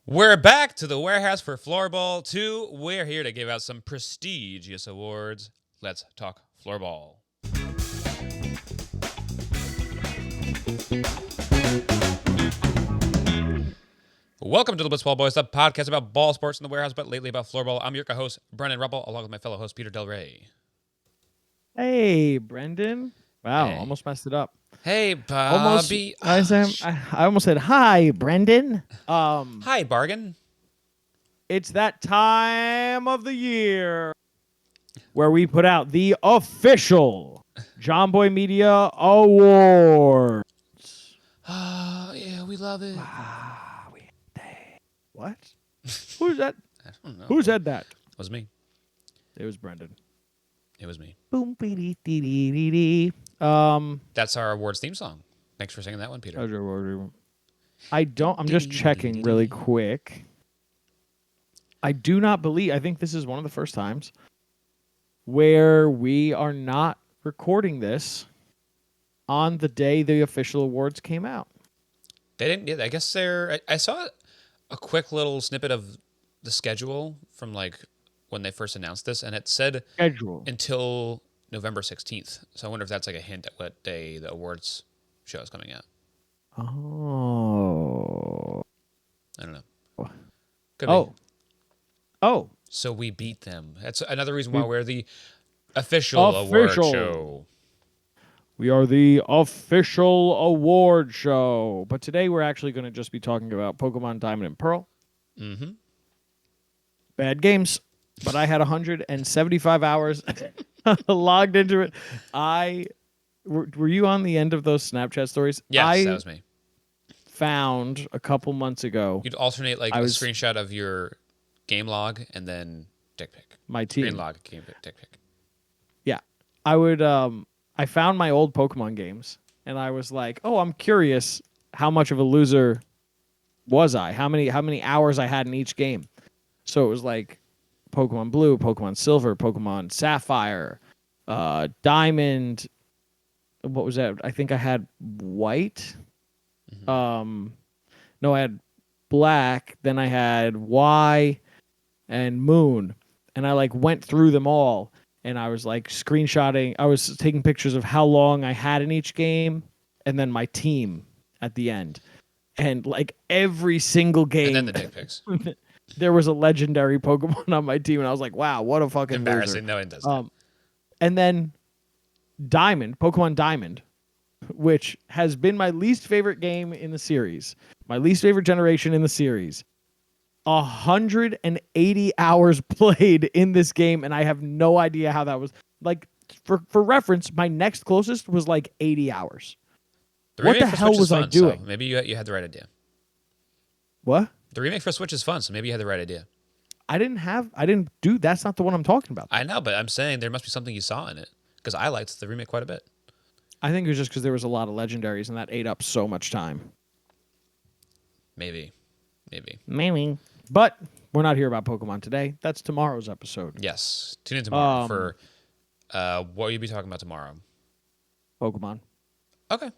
We're back to the warehouse for Floorball 2. We're here to give out some prestigious awards. Let's talk Floorball. Welcome to the Blitzball Boys, the podcast about ball sports in the warehouse, but lately about Floorball. I'm your host, Brendan Ruppel, along with my fellow host, Peter Del Rey. Hey, Brendan. Wow, Hey. almost messed it up. Hey, Bobby. I almost said, hi, Brendan. Hi, Bargain. It's that time of the year where we put out the official John Boy Media Awards. Oh, yeah, we love it. What? Who's that? I don't know. Who said that? It was me. It was Brendan. It was me. Boom, That's our awards theme song. Thanks for singing that one, Peter. I'm just checking really quick. I do not believe, I think this is one of the first times where we are not recording this on the day the official awards came out. They didn't. Yeah, I guess they're. I saw a quick little snippet of the schedule from like when they first announced this, and it said until November 16th. So I wonder if that's like a hint at what day the awards show is coming out. Oh. I don't know. Could be. Oh. So we beat them. That's another reason why we're the official award show. We are the official award show. But today we're actually going to just be talking about Pokemon Diamond and Pearl. Mm-hmm. Bad games. But I had 175 hours logged into it. Were you on the end of those Snapchat stories? Yes, that was me. Found a couple months ago. You'd alternate like a screenshot of your game log and then dick pic. My team. Screen log, game pic, dick pic. Yeah. I found my old Pokemon games and I was like, oh, I'm curious how much of a loser was I? How many hours I had in each game. So it was like Pokemon Blue, Pokemon Silver, Pokemon Sapphire, Diamond. What was that? I think I had White. Mm-hmm. No, I had Black. Then I had Y and Moon. And I like went through them all. And I was like screenshotting. I was taking pictures of how long I had in each game. And then my team at the end. And like every single game. And then the dick pics. There was a legendary Pokemon on my team, and I was like, "Wow, what a fucking embarrassing!" Loser. No, it doesn't. And then Diamond, Pokemon Diamond, which has been my least favorite game in the series, my least favorite generation in the series. 180 hours played in this game, and I have no idea how that was. Like for reference, my next closest was like 80 hours. What the hell was I doing? So maybe you had the right idea. What? The remake for Switch is fun, so maybe you had the right idea. I didn't do. That's not the one I'm talking about. I know, but I'm saying there must be something you saw in it because I liked the remake quite a bit. I think it was just because there was a lot of legendaries and that ate up so much time. Maybe. But we're not here about Pokemon today. That's tomorrow's episode. Yes. Tune in tomorrow for what will you be talking about tomorrow? Pokemon. Okay.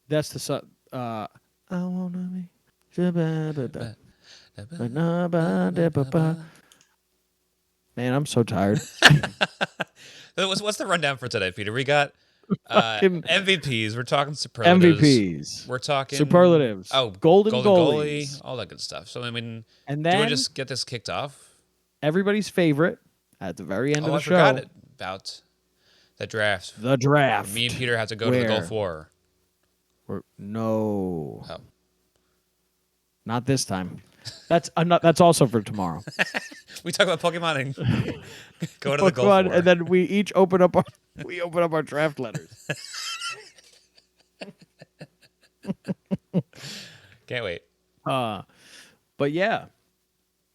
That's the I wanna be. Man, I'm so tired. What's the rundown for today, Peter? We got MVPs. We're talking superlatives. We're talking superlatives. Oh, golden goalies. All that good stuff. So I mean, and then do we just get this kicked off? Everybody's favorite at the very end of the show. I forgot about the draft. The draft. Me and Peter had to go to the Gulf War. No. Oh. Not this time. That's also for tomorrow. We talk about Pokemon and go to the Gulf War. And then we each open up our draft letters. Can't wait. But yeah,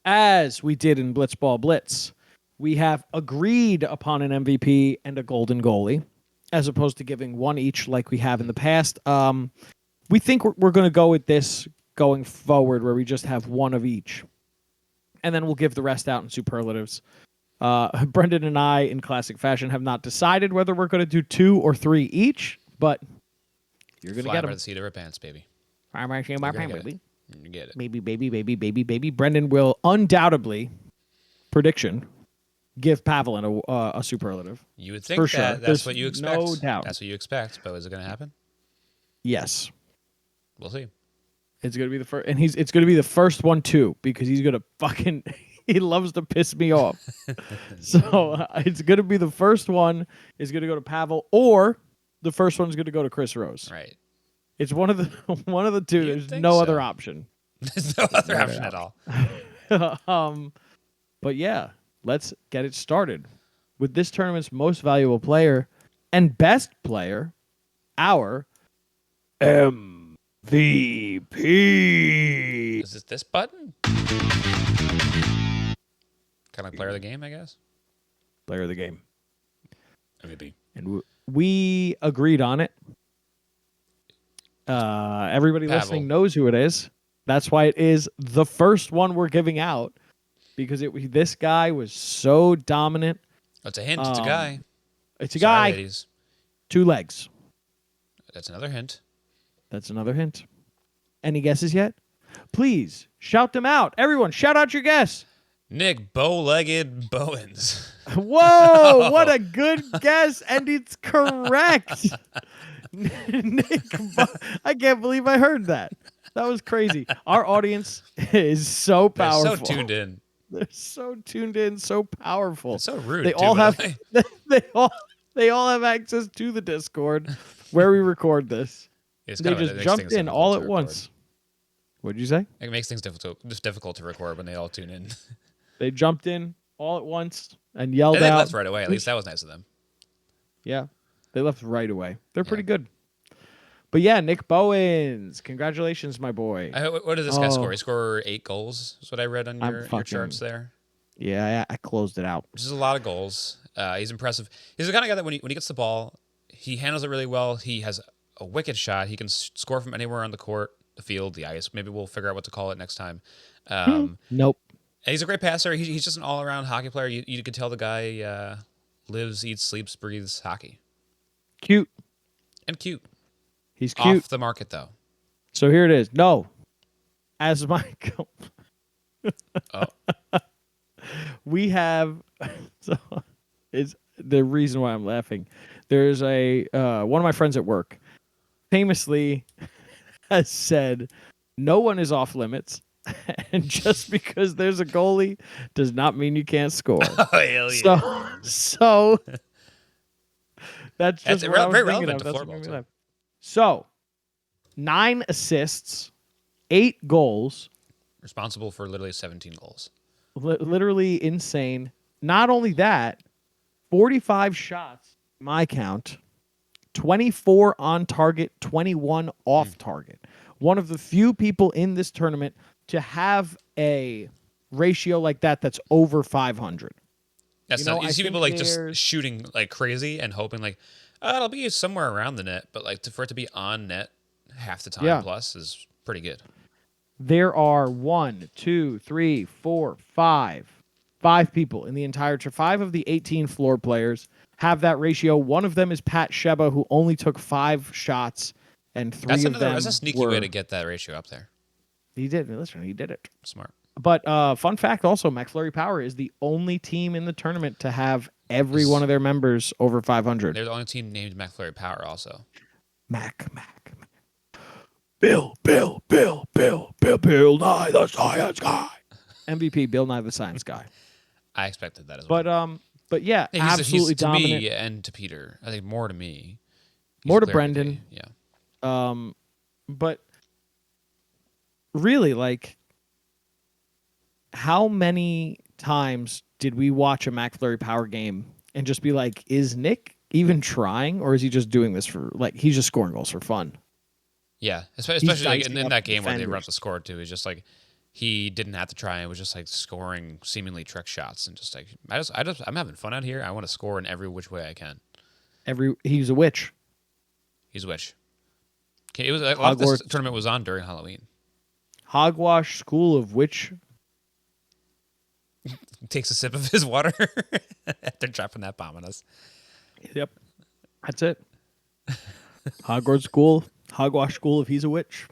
as we did in Blitzball Blitz, we have agreed upon an MVP and a golden goalie, as opposed to giving one each like we have in the past. We think we're going to go with this going forward, where we just have one of each, and then we'll give the rest out in superlatives. Brendan and I, in classic fashion, have not decided whether we're going to do 2 or 3 each, but you're going to get them. Fly by the seat of our pants, baby. Baby. You get it. Maybe. Brendan will undoubtedly, prediction, give Pavel a superlative. You would think for that sure. that's There's what you expect. no doubt. That's what you expect, but is it going to happen? Yes. We'll see. It's gonna be the first, and it's gonna be the first one too, because he's gonna fucking he loves to piss me off. So it's gonna be the first one is gonna go to Pavel, or the first one's gonna go to Chris Rose. Right. It's one of the two. You'd There's think no so. other option. There's no other option at all. But yeah, let's get it started with this tournament's most valuable player and best player, our MVP. Is it this button? Kind of like player of the game, I guess. Player of the game. MVP. And we agreed on it. Everybody Pavel. listening knows who it is. That's why it is the first one we're giving out, because this guy was so dominant. That's a hint. It's a guy. It's a Sorry, guy. Ladies. 2 legs. That's another hint. That's another hint. Any guesses yet? Please shout them out. Everyone, shout out your guess. Nick Bow-Legged Bowens. Whoa, what a good guess, and it's correct. Nick, I can't believe I heard that. That was crazy. Our audience is so powerful. They're so tuned in. They're so tuned in, so powerful. It's so rude. They all have they all have access to the Discord where we record this. They just jumped in all at once. What'd you say? It makes things difficult to record when they all tune in. They jumped in all at once and yelled and they out. left right away. At least that was nice of them. Yeah, they left right away. They're pretty good. But yeah, Nick Bowens, congratulations, my boy. What did this guy score? He scored 8 goals. That's what I read on your charts there. Yeah, I closed it out. Which is a lot of goals. He's impressive. He's the kind of guy that when he gets the ball, he handles it really well. He has a wicked shot. He can score from anywhere on the court, the field, the ice. Maybe we'll figure out what to call it next time. Nope. And he's a great passer. He's just an all-around hockey player. You could tell the guy lives, eats, sleeps, breathes hockey. Cute. And cute. He's cute. Off the market, though. So here it is. No. As my we have so it's the reason why I'm laughing. There's a one of my friends at work famously has said no one is off limits, and just because there's a goalie does not mean you can't score. Oh, hell yeah. So that's just what I was very thinking relevant of. to Floorball, too. So 9 assists, 8 goals. Responsible for literally 17 goals. Literally insane. Not only that, 45 shots, my count, 24 on target, 21 off target. One of the few people in this tournament to have a ratio like that that's over 500. That's you see people like just shooting like crazy and hoping like, it'll be somewhere around the net, but like for it to be on net half the time plus is pretty good. There are 1, 2, 3, 4, 5 people in the entire 5 of the 18 floor players have that ratio. One of them is Pat Sheba, who only took 5 shots, and 3 of them That's a sneaky way to get that ratio up there. He did. Listen, he did it. Smart. But fun fact also, McFlurry Power is the only team in the tournament to have every one of their members over 500. They're the only team named McFlurry Power also. Mac. Bill Nye the Science Guy. MVP, Bill Nye the Science Guy. I expected that as well. But yeah, absolutely to dominant. me and to Peter. I think more to me. More to Brendan. Yeah. But really, like, how many times did we watch a McFlurry Power game and just be like, is Nick even trying, or is he just doing this for, like, he's just scoring goals for fun? Yeah, especially like in that game where they were up the score too. It's just like he didn't have to try. It was just like scoring seemingly trick shots and just like I'm having fun out here. I want to score in every which way I can. He's a witch. He's a witch. Okay, it was a lot of this tournament was on during Halloween. Hogwash School of Witch. Takes a sip of his water after dropping that bomb on us. Yep, that's it. Hogwash School of He's a Witch.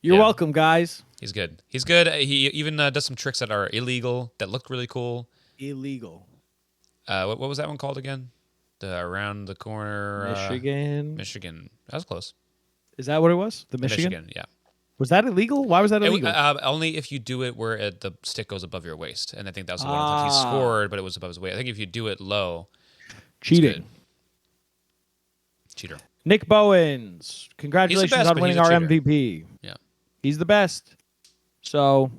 You're welcome, guys. He's good. He's good. He even does some tricks that are illegal that look really cool. Illegal. What was that one called again? The around the corner. Michigan. Michigan. That was close. Is that what it was? The Michigan? Michigan, yeah. Was that illegal? Why was that illegal? Only if you do it where the stick goes above your waist. And I think that was the one that he scored, but it was above his waist. I think if you do it low, cheating. Cheater. Nick Bowens. Congratulations on winning our MVP. Yeah. He's the best. So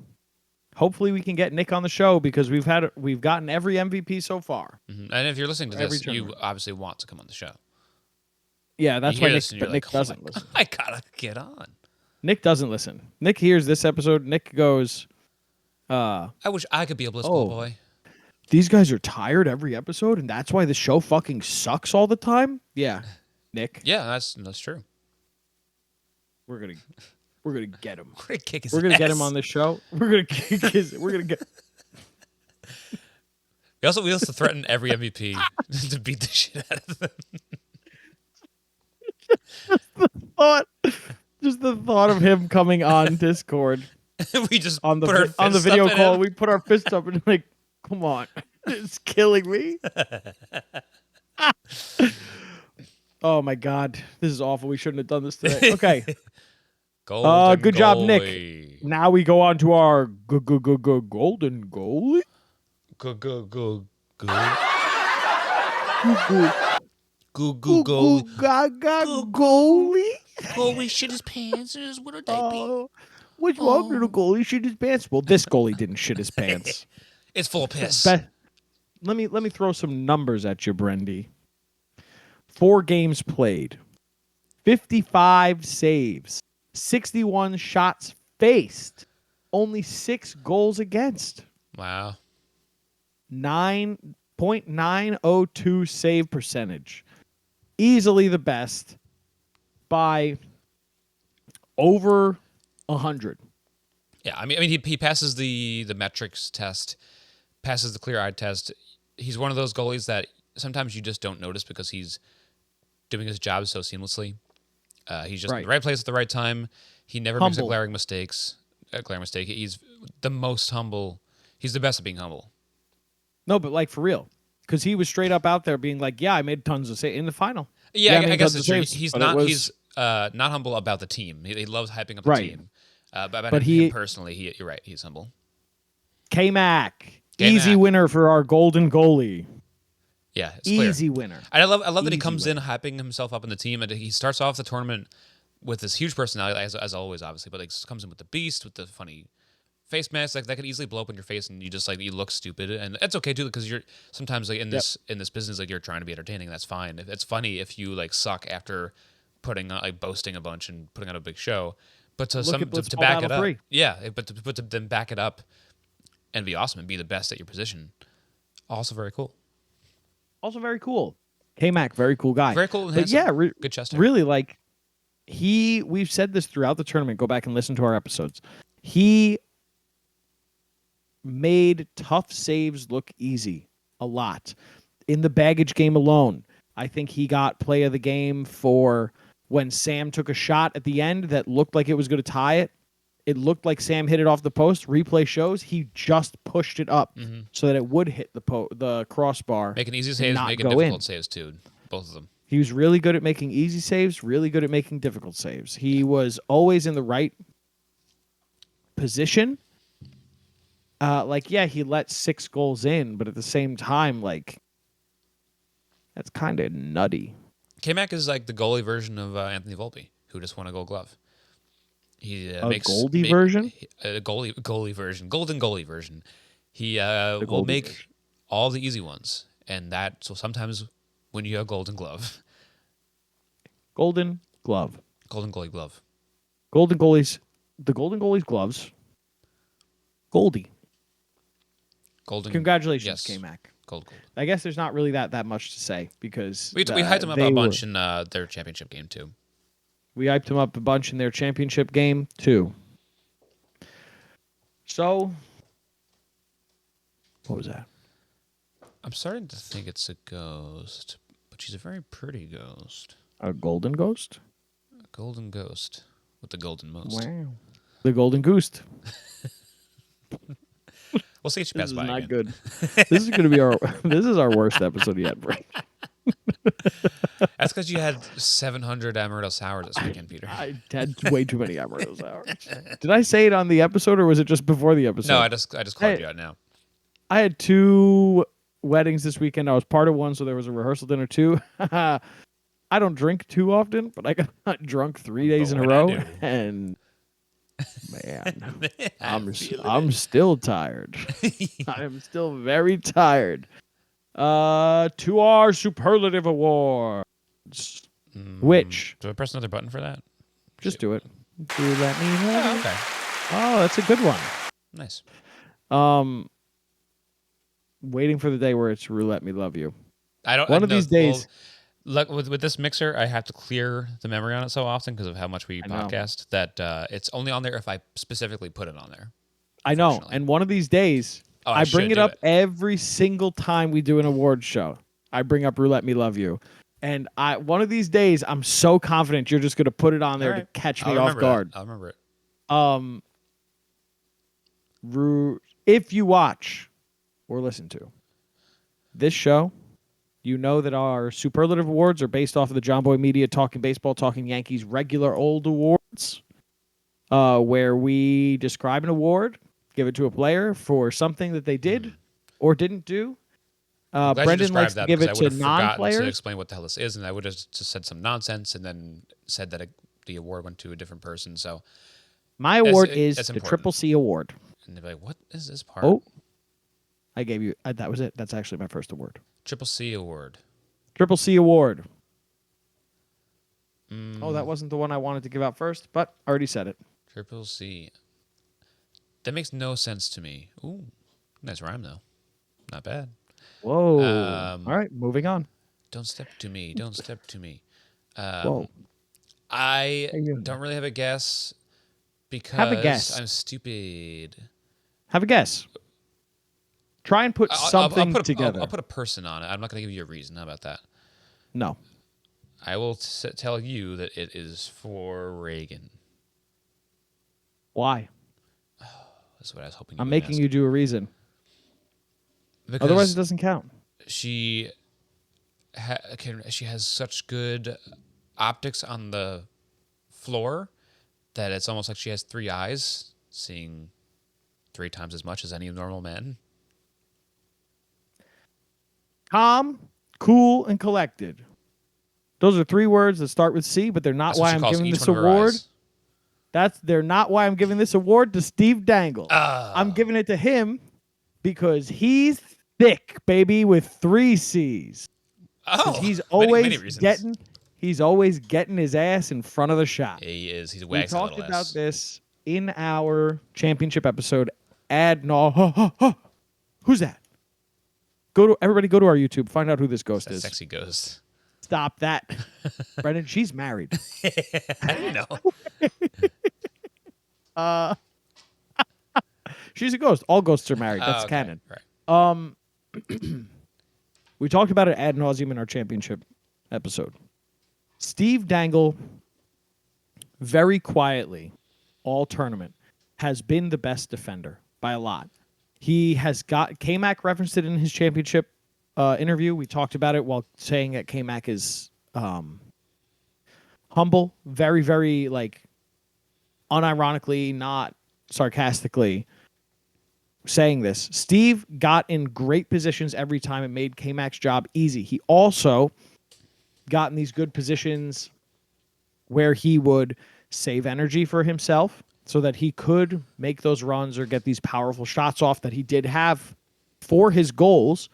hopefully we can get Nick on the show because we've gotten every MVP so far. Mm-hmm. And if you're listening to this, you obviously want to come on the show. Yeah, that's why Nick doesn't listen. I gotta get on. Nick doesn't listen. Nick hears this episode. Nick goes, I wish I could be a Blitzball boy. These guys are tired every episode, and that's why the show fucking sucks all the time? Yeah, Nick. Yeah, that's true. We're gonna get him. We're gonna kick his We're gonna ass. get him on the show. We're gonna kick his. We're gonna get. We also threaten every MVP to beat the shit out of them. Just the thought of him coming on Discord. We just on the video call. We put our fists up and like, come on, it's killing me. Oh my god, this is awful. We shouldn't have done this today. Okay. Good job, Nick. Now we go on to our golden goalie. Goalie. Goalie shit his pants. What a diaper. Which one did the goalie shit his pants? Well, this goalie didn't shit his pants. It's full of piss. Let me throw some numbers at you, Brendy. 4 games played, 55 saves, 61 shots faced, only 6 goals against. Wow. 9.902 save percentage. Easily the best by over 100. Yeah, I mean he passes the metrics test, passes the clear-eyed test. He's one of those goalies that sometimes you just don't notice because he's doing his job so seamlessly. He's just in the right place at the right time. He never makes a glaring mistake. He's the most humble. He's the best at being humble. No, but like for real. Because he was straight up out there being like, yeah, I made tons of saves in the final. Yeah, I guess it's true. He's not humble about the team. He loves hyping up the team. But him personally, you're right, he's humble. K-Mac. Easy winner for our golden goalie. Yeah, it's easy clear. Winner. I love that he comes in hyping himself up in the team, and he starts off the tournament with this huge personality, as always, obviously. But like comes in with the beast, with the funny face mask, like that could easily blow up in your face, and you just you look stupid, and that's okay too, because you're sometimes like in this business, like you're trying to be entertaining. That's fine. It's funny if you suck after putting boasting a bunch and putting on a big show, but to back it up, but to then back it up and be awesome and be the best at your position, also very cool. Also very cool. K-Mac, very cool guy. Very cool and handsome. Yeah, good chest hair. Really, we've said this throughout the tournament. Go back and listen to our episodes. He made tough saves look easy a lot. In the baggage game alone, I think he got play of the game for when Sam took a shot at the end that looked like it was going to tie it. It looked like Sam hit it off the post. Replay shows he just pushed it up so that it would hit the crossbar. Making easy saves, making difficult saves too. Both of them. He was really good at making easy saves, really good at making difficult saves. He was always in the right position. He let 6 goals in, but at the same time, that's kind of nutty. K-Mac is like the goalie version of Anthony Volpe, who just won a Gold Glove. He makes goalie version? Goalie version, golden goalie version. He will make all the easy ones, and that so sometimes win you a Golden Glove. Golden Glove. Golden goalie glove. Golden goalies. The golden goalies gloves. Goldie. Golden. Congratulations, K-Mac. Gold. I guess there's not really that much to say because we hyped them up a bunch in their championship game too. We hyped them up a bunch in their championship game, too. So, what was that? I'm starting to think it's a ghost, but she's a very pretty ghost. A golden ghost? A golden ghost with the golden most. Wow. The Golden Goose. We'll see if you This pass is by not again. good. This is going to be our. This is our worst episode yet, Brent. That's because you had 700 amaretto sours this weekend, Peter. I had way too many amaretto hours. Did I say it on the episode, or was it just before the episode? No, I just called you out now. I had 2 weddings this weekend. I was part of one, so there was a rehearsal dinner too. I don't drink too often, but I got drunk 3 days in a row, and man, I'm still tired. I am still very tired. To our superlative awards, which do I press another button for that? just do it. Do let me know. Oh, okay. Oh, that's a good one. Nice. Waiting for the day where it's roulette me love you. I don't. One of these days. Well, with this mixer, I have to clear the memory on it so often because of how much we podcast that it's only on there if I specifically put it on there. I know, and one of these days, I bring it up every single time we do an awards show. I bring up roulette me love you, and one of these days, I'm so confident you're just going to put it on there to catch me off guard. I'll remember it. If you watch or listen to this show, you know that our superlative awards are based off of the John Boy Media Talking Baseball, Talking Yankees regular old awards, where we describe an award, give it to a player for something that they did or didn't do. Brendan likes to give it to non-players. To explain what the hell this is, and I would have just said some nonsense and then said that the award went to a different person. So my award is the Triple C Award. And they'd be like, what is this part? Oh, I gave you, that was it. That's actually my first award. Triple C Award. Triple C Award. Oh, that wasn't the one I wanted to give out first, but I already said it. Triple C. That makes no sense to me. Ooh, nice rhyme, though. Not bad. Whoa. All right, moving on. Don't step to me. Don't step to me. Whoa. I don't really have a guess because have a guess. I'm stupid. Have a guess. Try and put something together. I'll put a person on it. I'm not going to give you a reason. How about that? No. I will tell you that it is for Reagan. Why? Oh, that's what I was hoping. I'm making you do a reason. Because otherwise, it doesn't count. She has such good optics on the floor that it's almost like she has 3 eyes, seeing 3 times as much as any normal man. Calm, cool, and collected. Those are 3 words that start with C, but they're not why I'm giving this award. They're not why I'm giving this award to Steve Dangle. I'm giving it to him because he's thick, baby, with 3 C's. Oh, he's always getting his ass in front of the shot. He is. He's waxing a little ass. We talked about this in our championship episode. Who's that? Everybody go to our YouTube. Find out who this ghost is. Sexy ghost. Stop that. Brendan, she's married. I know. She's a ghost. All ghosts are married. That's canon. Right. We talked about it ad nauseum in our championship episode. Steve Dangle, very quietly, all tournament, has been the best defender by a lot. He has got K-Mac referenced it in his championship interview. We talked about it while saying that K-Mac is humble, very, very unironically, not sarcastically saying this. Steve got in great positions every time. It made K-Mac's job easy. He also got in these good positions where he would save energy for himself so that he could make those runs or get these powerful shots off that he did have for his goals.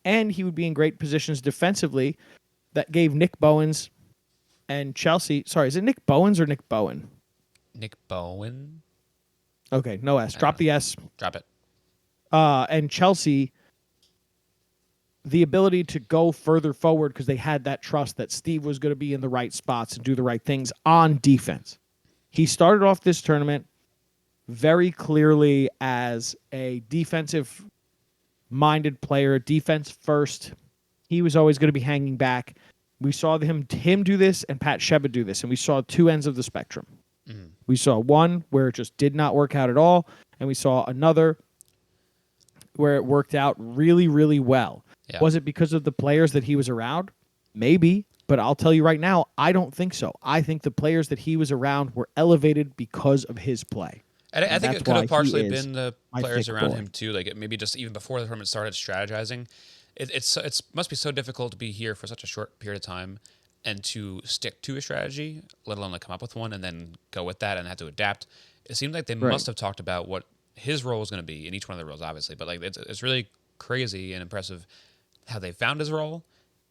And he would be in great positions defensively that gave Nick Bowens and Chelsea. Sorry, is it Nick Bowens or Nick Bowen? Nick Bowen. Okay, no S. Drop the S. Drop it. And Chelsea, the ability to go further forward because they had that trust that Steve was going to be in the right spots and do the right things on defense. He started off this tournament very clearly as a defensive-minded player, defense first. He was always going to be hanging back. We saw him do this and Pat Sheba do this, and we saw 2 ends of the spectrum. We saw one where it just did not work out at all, and we saw another where it worked out really, really well. Yeah. Was it because of the players that he was around? Maybe, but I'll tell you right now, I don't think so. I think the players that he was around were elevated because of his play. And I think that's it could why have he partially is been the my players thick around boy. him too. Like maybe just even before the tournament started, strategizing. It's must be so difficult to be here for such a short period of time and to stick to a strategy, let alone like come up with one and then go with that and have to adapt. It seemed like they Right. must have talked about what his role was going to be in each one of the roles, obviously. But like it's really crazy and impressive how they found his role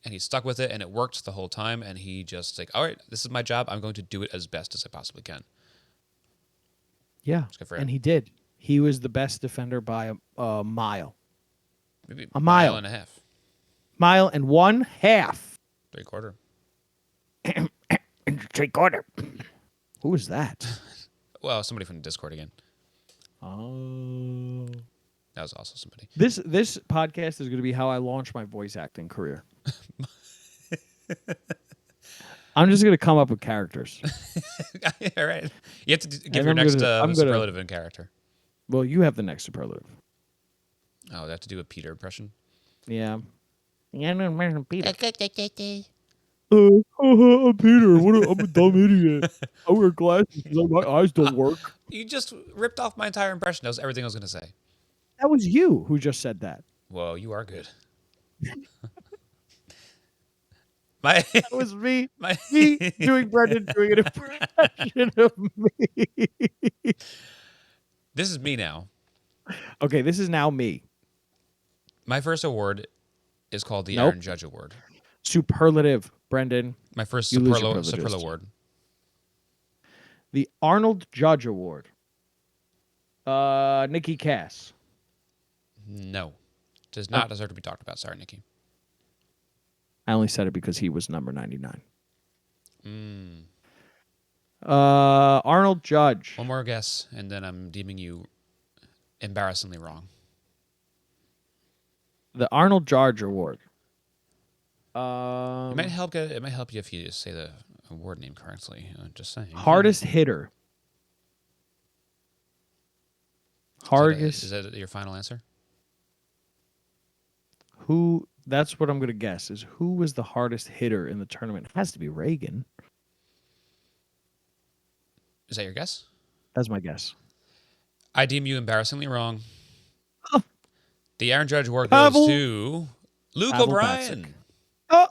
and he stuck with it and it worked the whole time. And he just like, all right, this is my job. I'm going to do it as best as I possibly can. Yeah, It's good for him. and he did. He was the best defender by a mile. Maybe A mile. and a half. Mile and 1/2. 3/4. 3/4. Who was that? Well, somebody from the Discord again. Oh. That was also somebody. This podcast is going to be how I launch my voice acting career. I'm just going to come up with characters. All right. You have to give And your I'm next gonna- superlative in character. Well, you have the next superlative. Oh, they have to do a Peter impression. Yeah. Yeah, no, Peter. Peter. I'm Peter. I'm a dumb idiot. I wear glasses because my eyes don't work. You just ripped off my entire impression. That was everything I was going to say. That was you who just said that. Whoa, you are good. That was me. my Me doing Brendan doing an impression of me. This is me now. Okay, this is now me. My first award is called the Nope. Aaron Judge Award. Superlative, Brendan. My first You lose your Superla privileges. award. The Arnold Judge Award. Nikki Cass. No. Does not deserve to be talked about. Sorry, Nikki. I only said it because he was number 99. Arnold Judge. One more guess, and then I'm deeming you embarrassingly wrong. The Arnold Judge Award. It might help. It might help you if you just say the award name correctly. Just saying. Hardest hitter. Hardest. Is that your final answer? Who? That's what I'm going to guess. Is who was the hardest hitter in the tournament? It has to be Reagan. Is that your guess? That's my guess. I deem you embarrassingly wrong. The Aaron Judge Award Pavel- goes to Luke Pavel O'Brien. Batzik. Oh,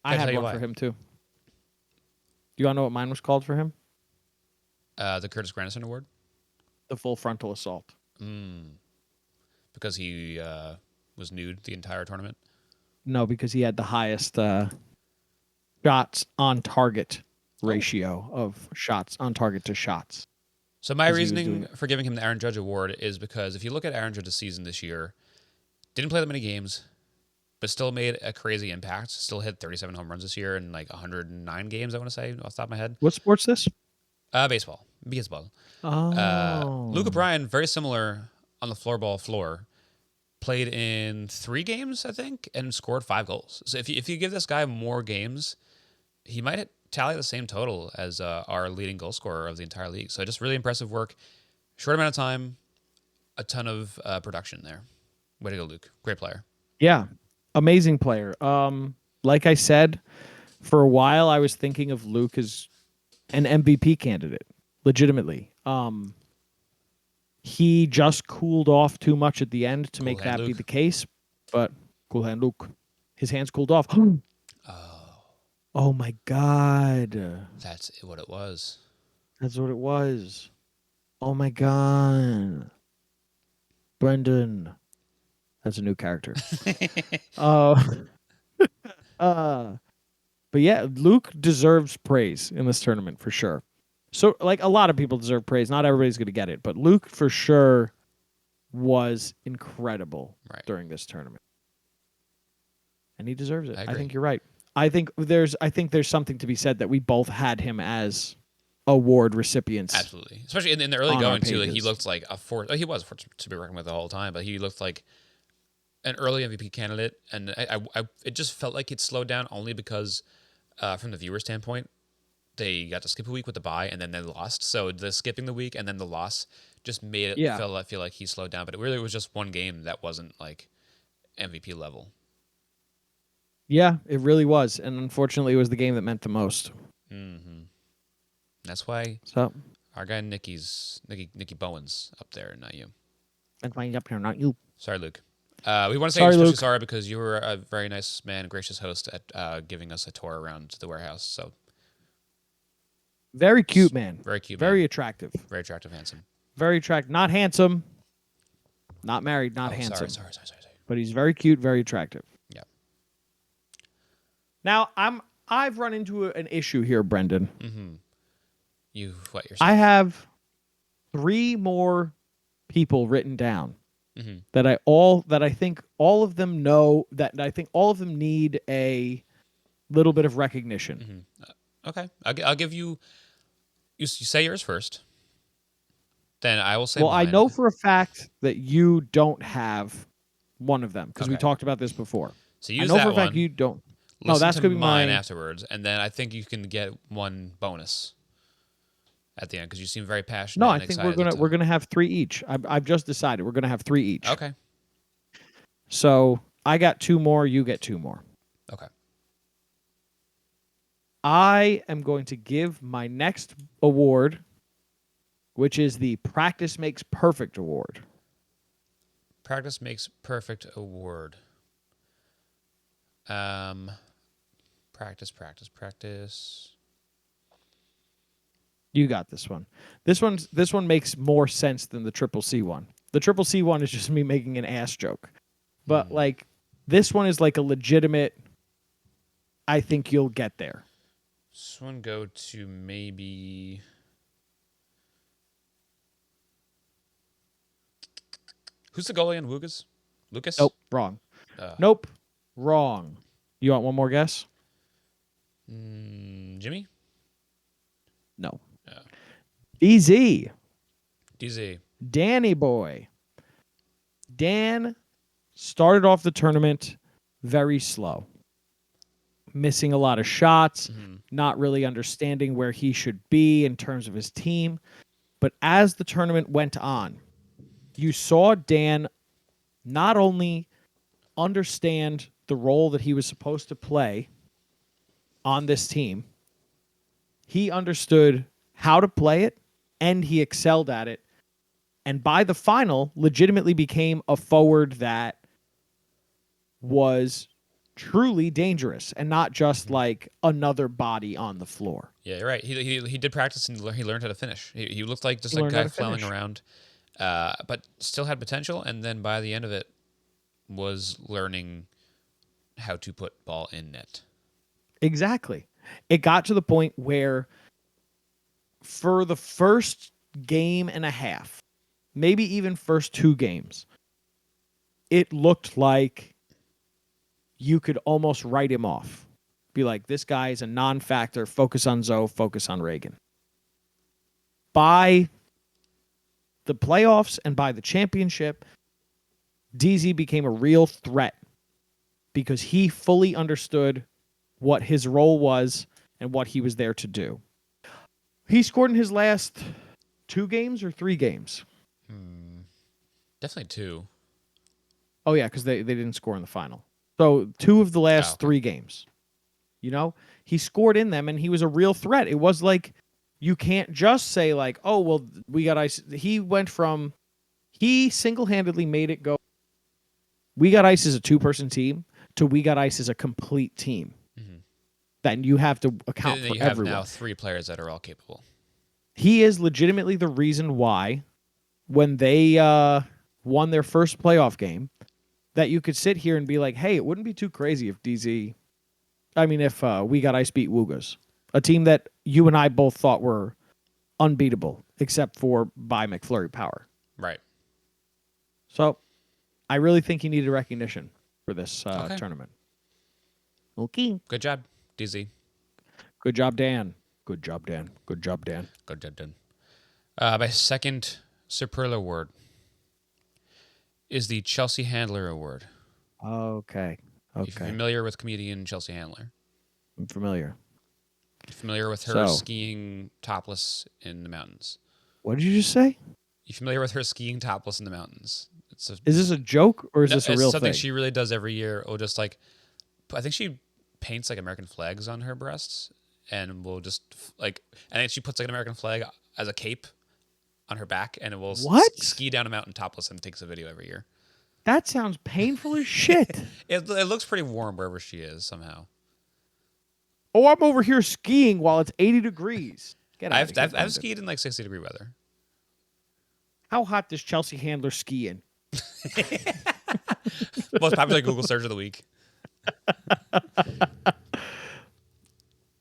I Gotta had tell you one why. for him too. Do you want to know what mine was called for him? The Curtis Granderson Award. The full frontal assault. Because he was nude the entire tournament. No, because he had the highest shots on target ratio of shots on target to shots. So my Because he was reasoning doing- for giving him the Aaron Judge Award is because if you look at Aaron Judge's season this year, didn't play that many games, but still made a crazy impact. Still hit 37 home runs this year in like 109 games, I want to say, off the top of my head. What sport's this? Baseball. Oh. Luke O'Brien, very similar on the floorball floor. Played in 3 games, I think, and scored 5 goals. So if you give this guy more games, he might tally the same total as our leading goal scorer of the entire league. So just really impressive work. Short amount of time, a ton of production there. Way to go, Luke. Great player. Yeah. Amazing player. Like I said, for a while I was thinking of Luke as an MVP candidate, legitimately. He just cooled off too much at the end to Cool make hand that be Luke. the case. But cool hand Luke. His hands cooled off. Oh my God. That's what it was. That's what it was. Oh my God. Brendan. That's a new character. But yeah, Luke deserves praise in this tournament for sure. So, like, a lot of people deserve praise. Not everybody's going to get it, but Luke for sure was incredible during this tournament, and he deserves it. I I agree. think you're right. I think there's something to be said that we both had him as award recipients. Absolutely. Especially in the early On our going, too. Like, he pages. looked like a force. He was a force to be reckoned with the whole time, but he looked like an early MVP candidate. And it just felt like it slowed down only because, from the viewer standpoint, they got to skip a week with the bye and then they lost. So the skipping the week and then the loss just made it Yeah. feel like he slowed down. But it really was just one game that wasn't like MVP level. Yeah, it really was. And unfortunately, it was the game that meant the most. Mm-hmm. That's why So, our guy Nicky Bowen's up there, not you. and mine up here, not you. Sorry, Luke. We want to say Sorry, especially Luke. sorry because you were a very nice man, gracious host at giving us a tour around the warehouse. So Very cute man. very cute, Very man. attractive. Very attractive, handsome. Very attractive. Not handsome. Not married. Not Oh, handsome. sorry. But he's very cute. Very attractive. Yeah. Now I've run into an issue here, Brendan. Mm-hmm. You what yourself? I have 3 more people written down Mm-hmm. that I think all of them know that I think all of them need a little bit of recognition. Mm-hmm. Okay, I'll give you. You say yours first. Then I will say Well, I mine. know for a fact that you don't have one of them because we Okay. talked about this before. So I use know that for a one. fact you don't. Listen No, that's to gonna be mine my. afterwards, and then I think you can get one bonus at the end because you seem very passionate No, I and think excited. we're gonna have 3 each. I've just decided we're gonna have 3 each. Okay. So I got 2 more. You get 2 more. Okay. I am going to give my next award, which is the Practice Makes Perfect Award. Practice makes perfect award. Practice. You got this one. This one makes more sense than the Triple C one. The Triple C one is just me making an ass joke. But like this one is like a legitimate I think you'll get there. This one go to maybe. Who's the goalie in Wugas? Lucas? Nope, wrong. Nope, wrong. You want one more guess? Jimmy? No. No. DZ. DZ. Danny boy. Dan started off the tournament very slow. Missing a lot of shots, not really understanding where he should be in terms of his team. But as the tournament went on, you saw Dan not only understand the role that he was supposed to play on this team, he understood how to play it and he excelled at it. And by the final, legitimately became a forward that was truly dangerous and not just like another body on the floor. Yeah, you're right. He did practice and he learned how to finish. He looked like just He a learned how guy to flailing finish. around, but still had potential. And then by the end of it, was learning how to put ball in net. Exactly. It got to the point where for the first game and a half, maybe even first 2 games, it looked like you could almost write him off. Be like, this guy is a non-factor. Focus on Zoe. Focus on Reagan. By the playoffs and by the championship, DZ became a real threat because he fully understood what his role was and what he was there to do. He scored in his last 2 games or 3 games? Definitely 2. Oh, yeah, because they didn't score in the final. So 2 of the last 3 games. You know? He scored in them, and he was a real threat. It was like, you can't just say, like, oh, well, we got ice. He went from, he single-handedly made it go, we got ice as a 2-person team, to we got ice as a complete team. Then you have to account for you have everyone. now 3 players that are all capable. He is legitimately the reason why, when they won their first playoff game, that you could sit here and be like, hey, it wouldn't be too crazy if if we got ice beat Wugas, a team that you and I both thought were unbeatable, except for by McFlurry power. Right. So I really think he needed recognition for this Okay. tournament. Okay. Good job, DZ. Good job, Dan. Good job, Dan. Good job, Dan. Good job done. My second superlative award is the Chelsea Handler Award. Okay. If you're familiar with comedian Chelsea Handler. I'm familiar. You familiar with her skiing topless in the mountains? What did you just say? You familiar with her skiing topless in the mountains? Is this a joke or is this a real thing? It's something she really does every year. Or just like, I think she paints like American flags on her breasts, and will just like, and then she puts like an American flag as a cape on her back, and it will ski down a mountain topless and takes a video every year. That sounds painful as shit. It looks pretty warm wherever she is somehow. Oh, I'm over here skiing while it's 80 degrees. I've skied in like 60-degree weather. How hot does Chelsea Handler ski in? Most popular Google search of the week.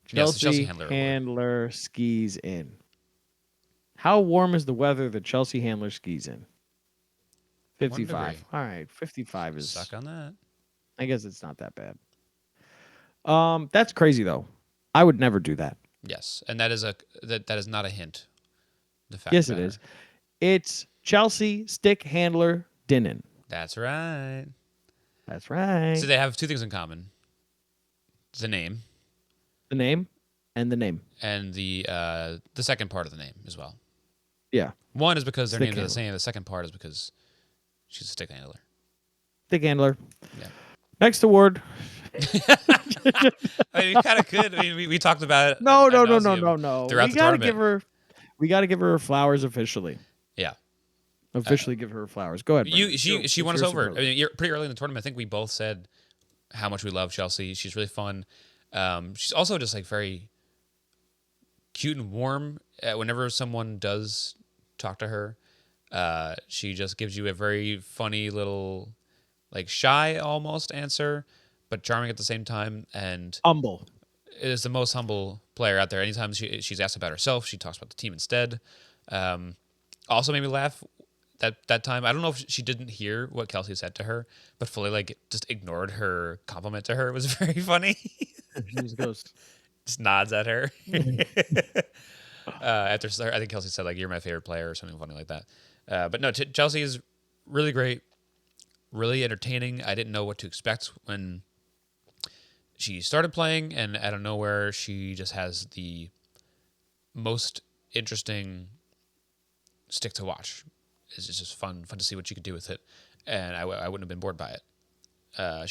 Chelsea Handler skis in. How warm is the weather that Chelsea Handler skis in? 55. All right, 55 is... Suck on that. I guess it's not that bad. That's crazy, though. I would never do that. Yes, and that is not a hint. Yes, it is. It's Chelsea Stick Handler Dinnin. That's right. That's right. So they have two things in common: the name, the name, and the name, and the second part of the name as well. Yeah. One is because their names are the same. The second part is because she's a stick handler. Stick handler. Yeah. Next award. I mean, we kind of could. I mean, we talked about it. No. Throughout the tournament. We got to give her flowers officially. Yeah. Officially give her flowers. Go ahead. She won us over. I mean, pretty early in the tournament, I think we both said how much we love Chelsea. She's really fun. She's also just like very cute and warm. Whenever someone does talk to her, she just gives you a very funny little, like shy almost answer, but charming at the same time, and humble. Is the most humble player out there. Anytime she's asked about herself, she talks about the team instead. Also made me laugh that time. I don't know if she didn't hear what Kelsey said to her, but fully like just ignored her compliment to her. It was very funny. She just goes, just nods at her. After I think Kelsey said like, "You're my favorite player" or something funny like that. But no, Chelsea is really great, really entertaining. I didn't know what to expect when she started playing, and out of nowhere, she just has the most interesting stick to watch. It's just fun to see what you could do with it, and I wouldn't have been bored by it.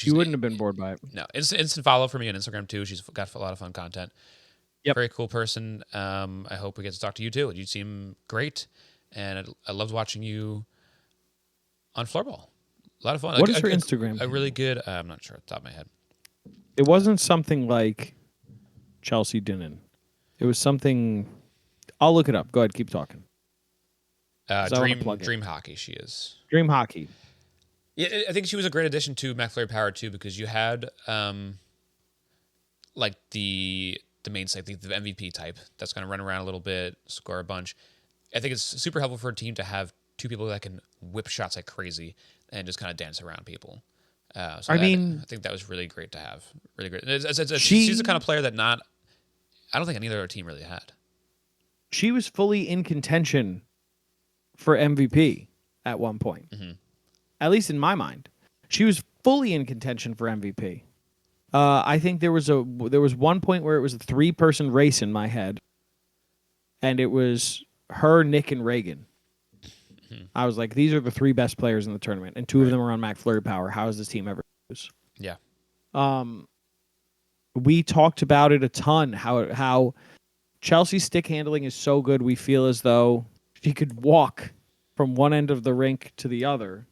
You wouldn't have been bored by it. No, instant follow for me on Instagram too. She's got a lot of fun content. Yep. Very cool person. I hope we get to talk to you too. You seem great, and I loved watching you on Floorball. A lot of fun. What is her Instagram? A really good. I'm not sure off the top of my head. It wasn't something like Chelsea Dinnin. It was something. I'll look it up. Go ahead, keep talking. Dream Hockey. She is Dream Hockey. Yeah, I think she was a great addition to McFlurry Power too, because you had like the main site, the MVP type that's going to run around a little bit, score a bunch. I think it's super helpful for a team to have two people that can whip shots like crazy and just kind of dance around people. I think that was really great to have. Really great. She's the kind of player that I don't think any other team really had. She was fully in contention for MVP at one point. Mm-hmm. At least in my mind. She was fully in contention for MVP. I think there was one point where it was a 3-person race in my head, and it was her, Nick, and Reagan. Mm-hmm. I was like, these are the 3 best players in the tournament, and 2 of them are on McFlurry Power. How does this team ever lose? Yeah. We talked about it a ton, how Chelsea's stick handling is so good, we feel as though she could walk from one end of the rink to the other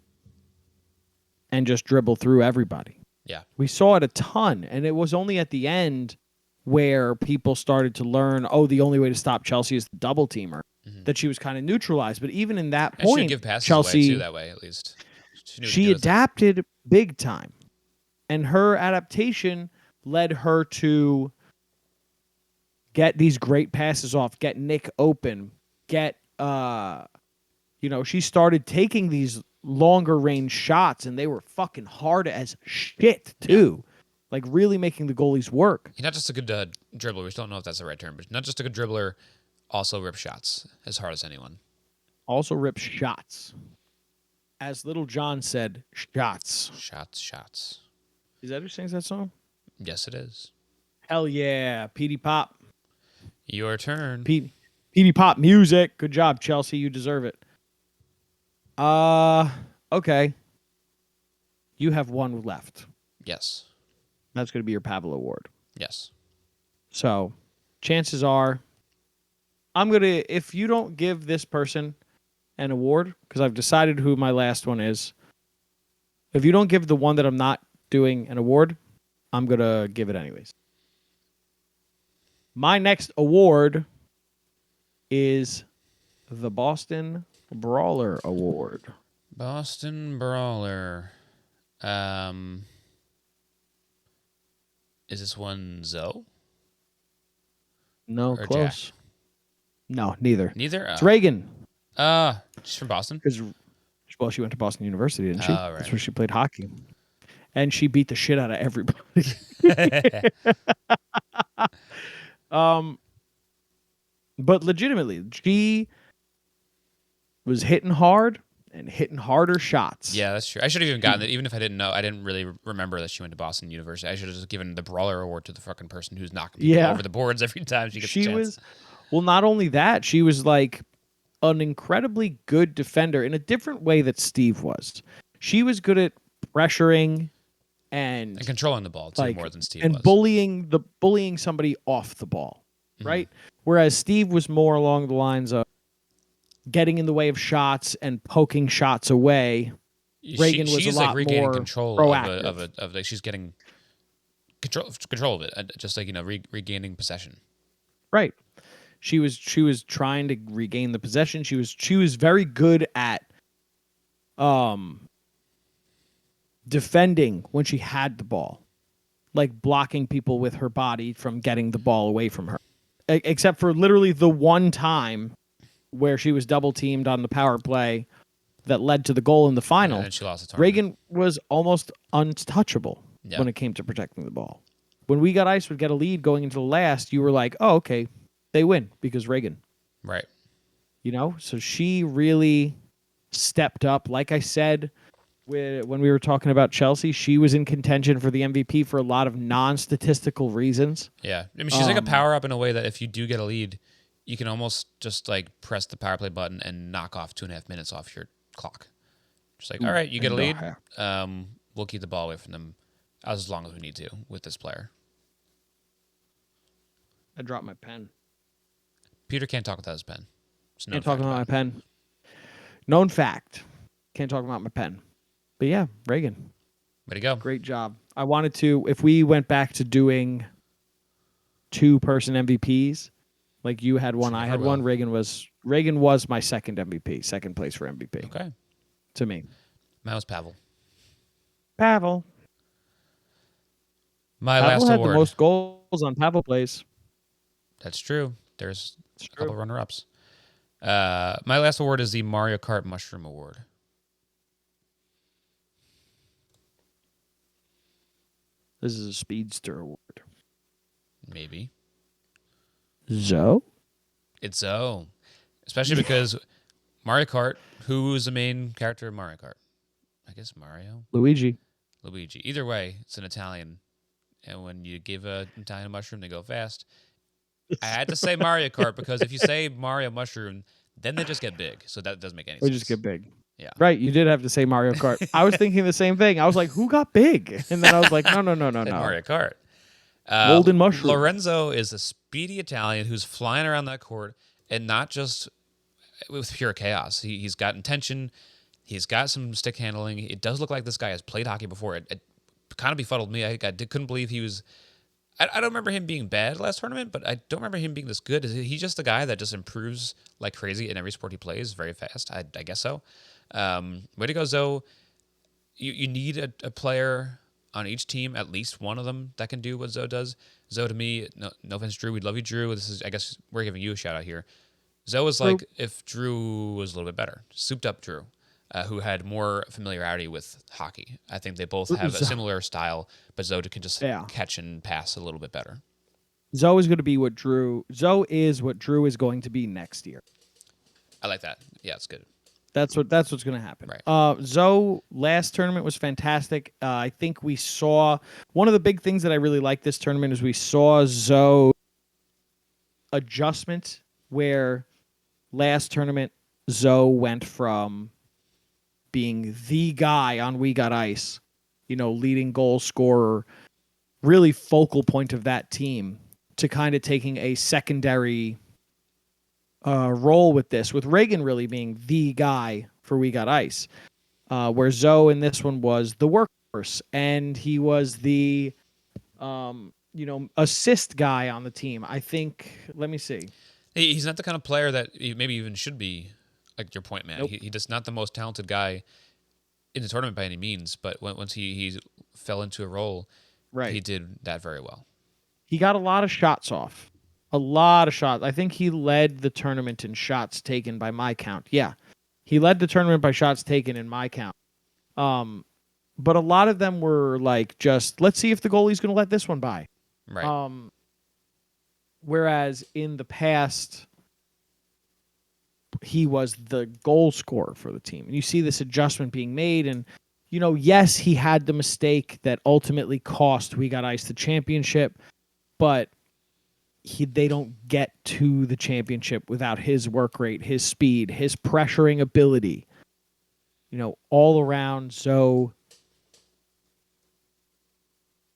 and just dribble through everybody. Yeah. We saw it a ton, and it was only at the end where people started to learn, the only way to stop Chelsea is the double teamer, that she was kind of neutralized. But even in that point, give passes Chelsea, away too, that way at least. She adapted big time, and her adaptation led her to get these great passes off, get Nick open, she started taking these longer range shots, and they were fucking hard as shit too. Yeah. Like really making the goalies work. He's not just a good dribbler. We still don't know if that's the right term, but not just a good dribbler, also rips shots as hard as anyone. Also rips shots. As Little John said, shots. Shots. Is that who sings that song? Yes, it is. Hell yeah, Petey Pop. Your turn. PD pop music. Good job, Chelsea. You deserve it. Okay. You have one left. Yes. That's going to be your Pavel Award. Yes. So, chances are, if you don't give this person an award, because I've decided who my last one is, if you don't give the one that I'm not doing an award, I'm going to give it anyways. My next award is the Boston Brawler Award. Boston Brawler. Is this one Zoe? No, or close. Jack? No, neither. Neither? It's Reagan. She's from Boston? Because, well, she went to Boston University, didn't she? Right. That's where she played hockey. And she beat the shit out of everybody. But legitimately, she was hitting hard and hitting harder shots. Yeah, that's true. I should have even gotten it, even if I didn't know. I didn't really remember that she went to Boston University. I should have just given the Brawler Award to the fucking person who's knocking people over the boards every time she gets a chance. Well, not only that, she was like an incredibly good defender in a different way that Steve was. She was good at pressuring and controlling the ball too, more than Steve and was. bullying somebody off the ball, right? Whereas Steve was more along the lines of getting in the way of shots and poking shots away. Reagan was a lot more control proactive. of like she's getting control of it, just like regaining possession. Right. She was trying to regain the possession. She was very good at defending when she had the ball, like blocking people with her body from getting the ball away from her. Except for literally the one time where she was double teamed on the power play that led to the goal in the final. And she lost the tournament. Reagan was almost untouchable when it came to protecting the ball. When we got ice, would get a lead going into the last, you were like, oh, okay, they win because Reagan. Right. You know, so she really stepped up. Like I said, when we were talking about Chelsea, she was in contention for the MVP for a lot of non-statistical reasons. Yeah. I mean, she's like a power-up in a way that if you do get a lead, you can almost just like press the power play button and knock off 2.5 minutes off your clock. Just like, all right, you get a lead. We'll keep the ball away from them as long as we need to with this player. I dropped my pen. Peter can't talk without his pen. Can't talk about my pen. Known fact. Can't talk about my pen. But yeah, Reagan. Way to go. Great job. I wanted to, if we went back to doing 2-person MVPs, like you had one, I had one, Reagan was my second MVP, second place for MVP. Okay. To me. Mine was Pavel. Pavel last had award. The most goals on Pavel plays. That's true. There's a couple runner-ups. My last award is the Mario Kart Mushroom Award. This is a Speedster Award. Maybe. Zoe? It's Zoe. Especially because Mario Kart, who is the main character of Mario Kart? I guess Mario? Luigi. Either way, it's an Italian. And when you give an Italian a mushroom, they go fast. I had to say Mario Kart because if you say Mario Mushroom, then they just get big. So that doesn't make any sense. They just get big. Yeah. Right, you did have to say Mario Kart. I was thinking the same thing. I was like, who got big? And then I was like, no. Mario Kart. Golden Mushroom. Lorenzo is a speedy Italian who's flying around that court and not just with pure chaos. He's got intention. He's got some stick handling. It does look like this guy has played hockey before. It kind of befuddled me. I couldn't believe he was... I don't remember him being bad last tournament, but I don't remember him being this good. Is he just the guy that just improves like crazy in every sport he plays very fast? I guess so. Way to go, Zoe. You need a player on each team, at least one of them that can do what Zoe does. Zoe, to me, no offense, Drew. We love you, Drew. I guess we're giving you a shout out here. Zoe is like if Drew was a little bit better. Souped up Drew, who had more familiarity with hockey. I think they both have a similar style, but Zoe can just catch and pass a little bit better. Zoe is what Drew is going to be next year. I like that. Yeah, it's good. That's what's going to happen. Right. Zoe last tournament was fantastic. I think we saw one of the big things that I really liked this tournament is we saw Zoe adjustment where last tournament Zoe went from being the guy on We Got Ice, leading goal scorer, really focal point of that team, to kind of taking a secondary role with this, with Reagan really being the guy for We Got Ice, where Zoe in this one was the workhorse, and he was the assist guy on the team. I think, let me see. He's not the kind of player that he maybe even should be, like your point, man. Nope. He's just not the most talented guy in the tournament by any means, but once he fell into a role, right, he did that very well. He got a lot of shots off. A lot of shots. I think he led the tournament in shots taken by my count. Yeah. He led the tournament by shots taken in my count. But a lot of them were like, just let's see if the goalie's going to let this one by. Right. Whereas in the past, he was the goal scorer for the team. And you see this adjustment being made. And, yes, he had the mistake that ultimately cost We Got Ice the championship, but they don't get to the championship without his work rate, his speed, his pressuring ability. All around. So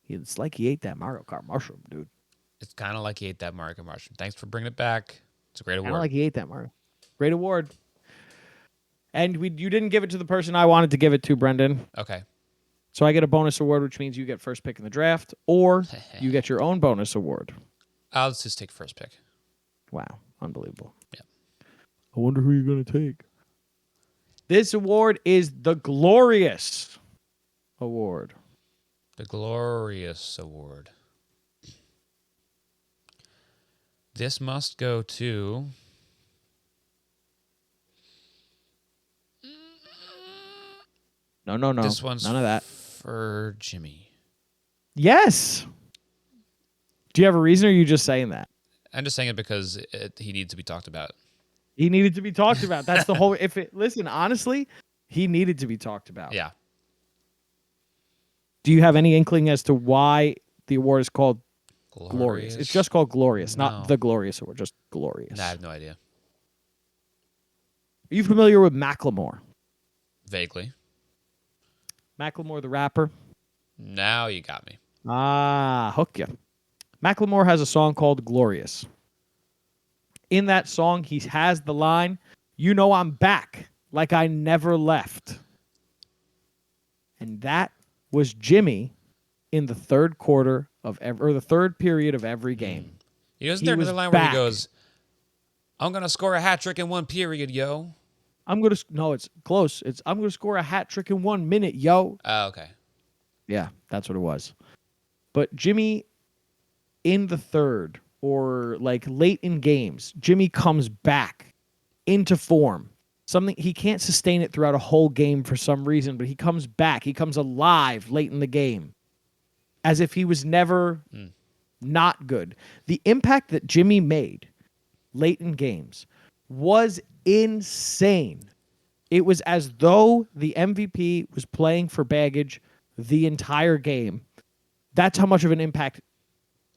it's like he ate that Mario Kart mushroom, dude. It's kind of like he ate that Mario Kart mushroom. Thanks for bringing it back. It's a great award. Kind of like he ate that Mario. Great award. And you didn't give it to the person I wanted to give it to, Brendan. Okay. So I get a bonus award, which means you get first pick in the draft, or you get your own bonus award. I'll just take first pick. Wow. Unbelievable. Yeah. I wonder who you're going to take. This award is the Glorious Award. The Glorious Award. This must go to... No. This one's none of that. For Jimmy. Yes. Do you have a reason, or are you just saying that? I'm just saying it because he needs to be talked about. He needed to be talked about. That's the whole... Listen, honestly, he needed to be talked about. Yeah. Do you have any inkling as to why the award is called Glorious? It's just called Glorious, not the Glorious Award, just Glorious. Nah, I have no idea. Are you familiar with Macklemore? Vaguely. Macklemore, the rapper? Now you got me. Hook ya. Macklemore has a song called Glorious. In that song, he has the line, I'm back, like I never left. And that was Jimmy in the third quarter of the third period of every game. Isn't there another line where he goes, I'm going to score a hat trick in one period, yo? It's close. I'm going to score a hat trick in 1 minute, yo. Oh, okay. Yeah, that's what it was. But Jimmy, in the third, or like late in games, Jimmy comes back into form. Something he can't sustain it throughout a whole game for some reason, but he comes back. He comes alive late in the game, as if he was never not good. The impact that Jimmy made late in games was insane. It was as though the MVP was playing for baggage the entire game. That's how much of an impact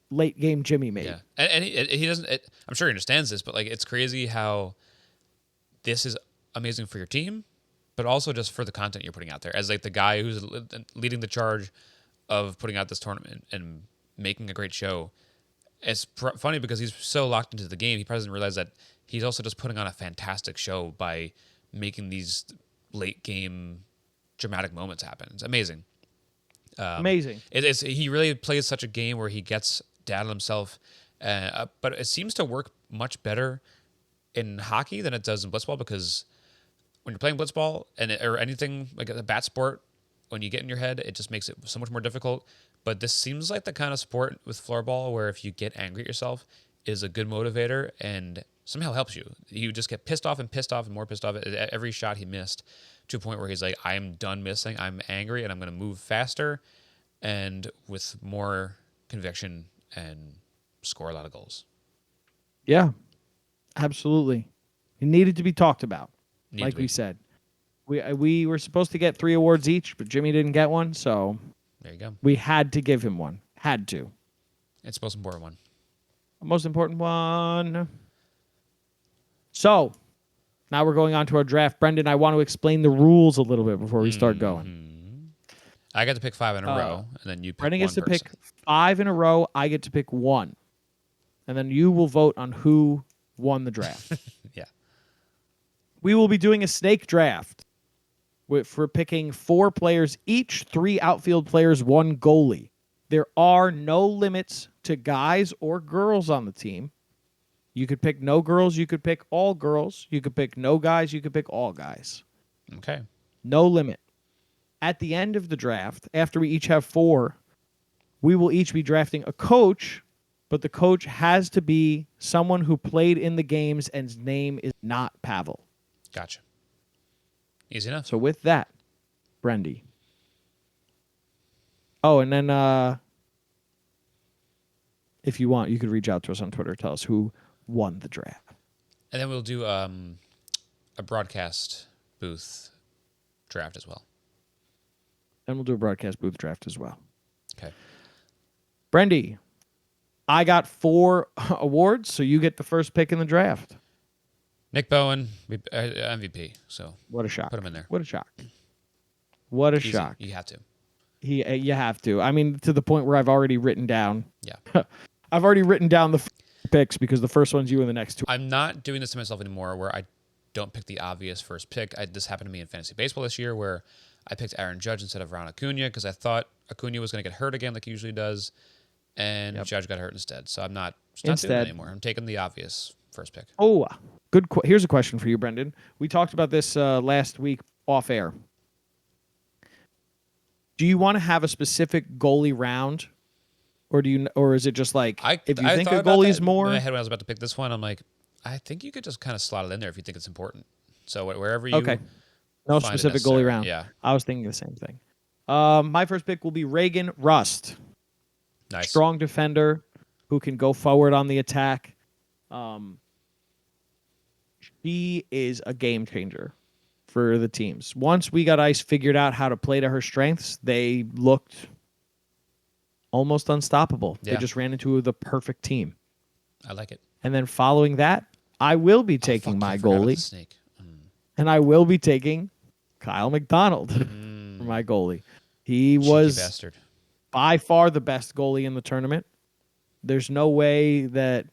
late game Jimmy made. Yeah, and he doesn't. I'm sure he understands this, but like it's crazy how this is amazing for your team, but also just for the content you're putting out there. As like the guy who's leading the charge of putting out this tournament and making a great show. It's funny because he's so locked into the game, he probably doesn't realize that he's also just putting on a fantastic show by making these late game dramatic moments happen. It's amazing. Amazing. He really plays such a game where he gets down on himself, but it seems to work much better in hockey than it does in blitzball, because when you're playing blitzball or anything like a bat sport, when you get in your head, it just makes it so much more difficult. But this seems like the kind of sport with floorball where if you get angry at yourself is a good motivator and somehow helps you. You just get pissed off and more pissed off at every shot he missed, to a point where he's like, I am done missing. I'm angry and I'm going to move faster and with more conviction and score a lot of goals. Yeah, absolutely. It needed to be talked about, like we said. We were supposed to get 3 awards each, but Jimmy didn't get one, so there you go. We had to give him one. Had to. It's the most important one. Most important one. So, now we're going on to our draft. Brendan, I want to explain the rules a little bit before we start going. I got to pick 5 in a row, and then you pick Brendan one gets to person. pick 5 in a row. I get to pick 1. And then you will vote on who won the draft. Yeah. We will be doing a snake draft for picking 4 players each, 3 outfield players, 1 goalie. There are no limits to guys or girls on the team. You could pick no girls. You could pick all girls. You could pick no guys. You could pick all guys. Okay. No limit. At the end of the draft, after we each have 4, we will each be drafting a coach, but the coach has to be someone who played in the games and his name is not Pavel. Gotcha. Easy enough. So with that, Brendy. Oh, and then if you want, you could reach out to us on Twitter. Tell us who won the draft. And then we'll do a broadcast booth draft as well. And we'll do a broadcast booth draft as well. Okay. Brendy, I got 4 awards, so you get the first pick in the draft. Nick Bowen, MVP. So What a shock. Put him in there. What a shock. What a Easy. shock. You have to. You have to. I mean, to the point where I've already written down. Yeah. I've already written down the picks because the first one's you and the next 2. I'm not doing this to myself anymore where I don't pick the obvious first pick. This happened to me in fantasy baseball this year where I picked Aaron Judge instead of Ron Acuna because I thought Acuna was going to get hurt again like he usually does, and Judge got hurt instead. So I'm not doing that anymore. I'm taking the obvious first pick. Oh, good. Here's a question for you, Brendan. We talked about this last week off air. Do you want to have a specific goalie round, or is it just like if you think a goalie's more? In my head when I was about to pick this one, I'm like, I think you could just kind of slot it in there if you think it's important. So wherever you no specific goalie round. Yeah, I was thinking the same thing. My first pick will be Reagan Rust. Nice, strong defender who can go forward on the attack. She is a game changer for the teams. Once We Got Ice figured out how to play to her strengths, they looked almost unstoppable. Yeah. They just ran into the perfect team. I like it. And then following that, I will be taking my goalie. And I will be taking Kyle McDonald for my goalie. He was bastard. By far the best goalie in the tournament. There's no way that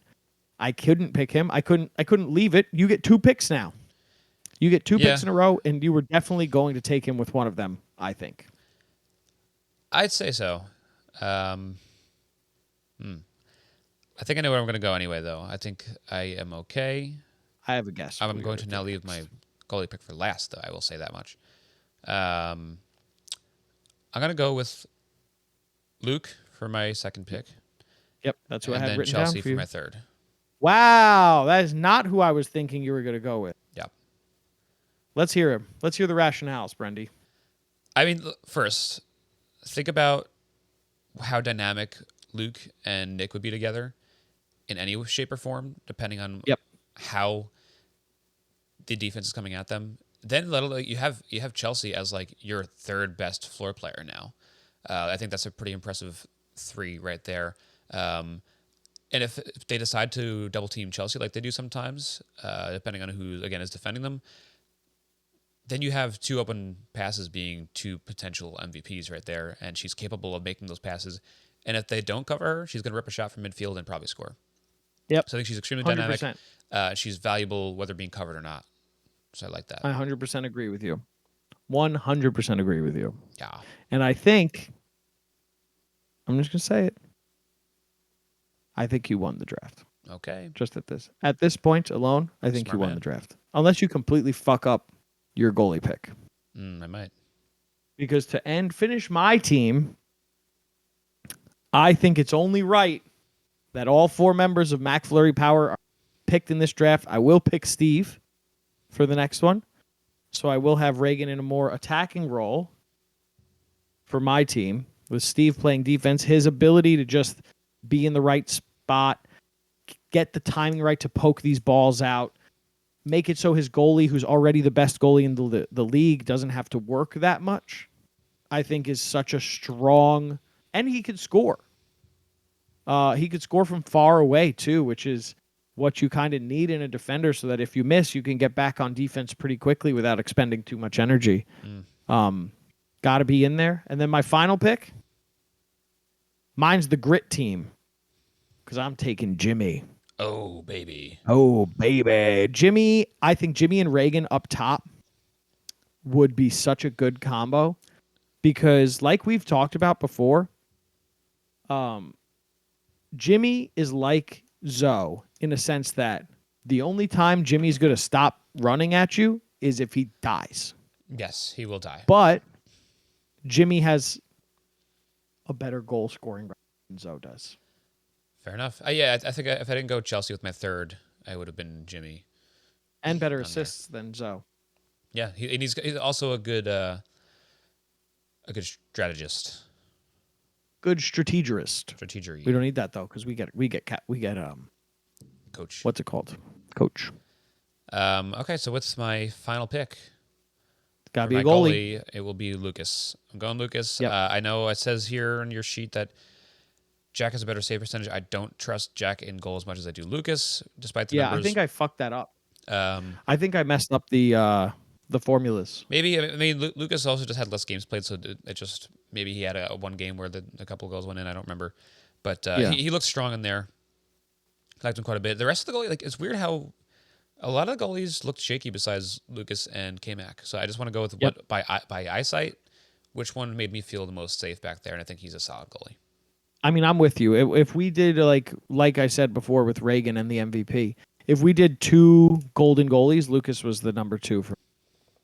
I couldn't pick him. I couldn't leave it. You get 2 picks now. You get 2 picks in a row, and you were definitely going to take him with one of them, I think. I'd say so. I think I know where I'm going to go anyway, though. I think I am okay. I have a guess. I'm going to now leave my goalie pick for last, though. I will say that much. I'm going to go with Luke for my second pick. Yep, that's who I had written written Chelsea down for you. my third. Wow, that is not who I was thinking you were going to go with. Yep. Let's hear him. Let's hear the rationales, Brendy. I mean, first, think about how dynamic Luke and Nick would be together in any shape or form, depending on how the defense is coming at them. Then you have Chelsea as like your third best floor player now. I think that's a pretty impressive 3 right there. And if they decide to double team Chelsea like they do sometimes, depending on who again is defending them, then you have 2 open passes being 2 potential MVPs right there, and she's capable of making those passes. And if they don't cover her, she's going to rip a shot from midfield and probably score. Yep. So I think she's extremely 100%. dynamic. She's valuable whether being covered or not. So I like that. I 100% agree with you. 100% agree with you. Yeah. And I think, I'm just going to say it, I think you won the draft. Okay. Just at this point alone, I think you won the draft. Unless you completely fuck up your goalie pick. I might. Because to finish my team, I think it's only right that all 4 members of McFlurry Power are picked in this draft. I will pick Steve for the next one. So I will have Reagan in a more attacking role for my team, with Steve playing defense. His ability to just be in the right spot, get the timing right to poke these balls out, make it so his goalie, who's already the best goalie in the league, doesn't have to work that much, I think is such a strong... And he can score. He could score from far away too, which is what you kind of need in a defender, so that if you miss, you can get back on defense pretty quickly without expending too much energy. Got to be in there. And then my final pick, mine's the grit team, because I'm taking Jimmy. Oh, baby. Oh, baby. Jimmy, I think Jimmy and Reagan up top would be such a good combo, because like we've talked about before, Jimmy is like Zoe in a sense that the only time Jimmy's going to stop running at you is if he dies. Yes, he will die. But Jimmy has a better goal scoring record than Zoe does. Fair enough. Yeah, I think if I didn't go Chelsea with my third, I would have been Jimmy. And better assists than Zoe. Yeah, he's also a good strategist. Good strategist. Strategery. We don't need that though, because we get coach. What's it called? Coach. Okay, so what's my final pick? Gotta be a goalie. It will be Lucas. I'm going Lucas. Yep. I know it says here on your sheet that Jack has a better save percentage. I don't trust Jack in goal as much as I do Lucas, despite the numbers. I think I fucked that up. I think I messed up the formulas. Maybe. I mean, Lucas also just had less games played, so it just maybe he had a one game where a couple of goals went in. I don't remember, but he looks strong in there. I liked him quite a bit. The rest of the goalie, like, it's weird how a lot of the goalies looked shaky besides Lucas and K-Mac. So I just want to go with what by eyesight, which one made me feel the most safe back there, and I think he's a solid goalie. I mean, I'm with you. If we did like I said before with Reagan and the MVP, if we did 2 golden goalies, Lucas was the number 2 for me.